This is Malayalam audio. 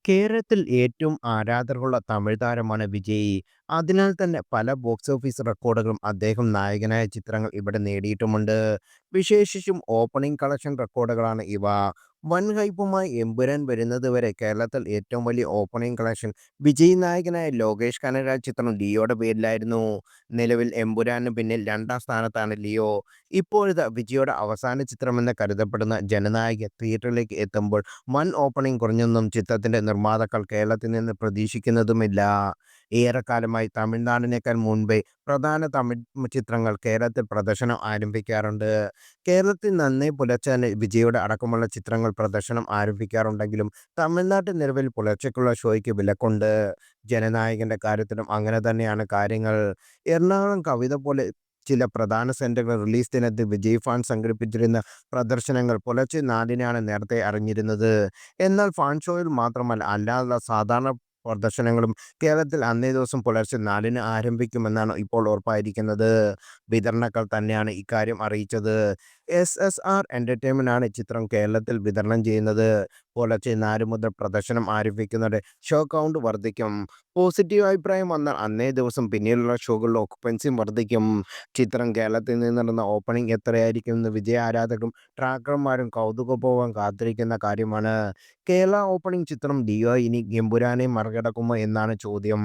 കേരളത്തിൽ ഏറ്റവും ആരാധകരുള്ള തമിഴ് താരമാണ് വിജയ്. അതിനാൽ തന്നെ പല ബോക്സ് ഓഫീസ് റെക്കോർഡുകളും അദ്ദേഹം നായകനായ ചിത്രങ്ങൾ ഇവിടെ നേടിയിട്ടുമുണ്ട്. വിശേഷിച്ചും ഓപ്പണിംഗ് കളക്ഷൻ റെക്കോർഡുകളാണ് ഇവ. വൻ ഹൈപ്പുമായി എമ്പുരാൻ വരുന്നതുവരെ കേരളത്തിൽ ഏറ്റവും വലിയ ഓപ്പണിംഗ് കളക്ഷൻ വിജയ് നായകനായ ലോകേഷ് കനകരാജ് ചിത്രം ലിയോയുടെ പേരിലായിരുന്നു. നിലവിൽ എമ്പുരാന് പിന്നിൽ രണ്ടാം സ്ഥാനത്താണ് ലിയോ. ഇപ്പോഴിതാ വിജയുടെ അവസാന ചിത്രമെന്ന് കരുതപ്പെടുന്ന ജനനായകൻ തിയേറ്ററിലേക്ക് എത്തുമ്പോൾ വൻ ഓപ്പണിംഗ് കുറഞ്ഞൊന്നും ചിത്രത്തിന്റെ നിർമ്മാതാക്കൾ കേരളത്തിൽ നിന്ന് പ്രതീക്ഷിക്കുന്നതുമില്ല. ഏറെക്കാലമായി തമിഴ്നാടിനേക്കാൾ മുൻപേ പ്രധാന തമിഴ് ചിത്രങ്ങൾ കേരളത്തിൽ പ്രദർശനം ആരംഭിക്കാറുണ്ട്. കേരളത്തിൽ നന്നേ പുലർച്ചെ തന്നെ വിജയുടെ അടക്കമുള്ള ചിത്രങ്ങൾ പ്രദർശനം ആരംഭിക്കാറുണ്ടെങ്കിലും തമിഴ്നാട്ടിൽ നിലവിൽ പുലർച്ചയ്ക്കുള്ള ഷോയ്ക്ക് വിലക്കുണ്ട്. ജനനായകന്റെ കാര്യത്തിലും അങ്ങനെ തന്നെയാണ് കാര്യങ്ങൾ. എറണാകുളം കവിത പോലെ ചില പ്രധാന സെന്ററുകൾ റിലീസ് ദിനത്തിൽ വിജയ് ഫാൻ സംഘടിപ്പിച്ചിരുന്ന പ്രദർശനങ്ങൾ പുലർച്ചെ 4-നാണ് നേരത്തെ അറിഞ്ഞിരുന്നത്. എന്നാൽ ഫാൻ ഷോയിൽ മാത്രമല്ല അല്ലാതുള്ള സാധാരണ പ്രദർശനങ്ങളും കേരളത്തിൽ അന്നേ ദിവസം പുലർച്ചെ 4-ന് ആരംഭിക്കുമെന്നാണ് ഇപ്പോൾ ഉറപ്പായിരിക്കുന്നത്. വിതരണക്കാർ തന്നെയാണ് ഇക്കാര്യം അറിയിച്ചത്. SSR എന്റർടൈൻമെന്റ് ആണ് ചിത്രം കേരളത്തിൽ വിതരണം ചെയ്യുന്നത്. പുലർച്ചെ 4 മുതൽ പ്രദർശനം ആരംഭിക്കുന്നതോടെ ഷോ കൗണ്ട് വർദ്ധിക്കും. പോസിറ്റീവ് അഭിപ്രായം വന്നാൽ അന്നേ ദിവസം പിന്നീടുള്ള ഷോകളിൽ ഓക്കുപ്പൻസിയും വർദ്ധിക്കും. ചിത്രം കേരളത്തിൽ നിന്നിടുന്ന ഓപ്പണിംഗ് എത്രയായിരിക്കുമെന്ന് വിജയ ആരാധകരും ട്രാക്കർമാരും കൗതുകപൂർവ്വം കാത്തിരിക്കുന്ന കാര്യമാണ്. കേരള ഓപ്പണിംഗ് ചിത്രം ലിയോ ഇനി എമ്പുരാനെ മറികടക്കുമോ എന്നാണ് ചോദ്യം.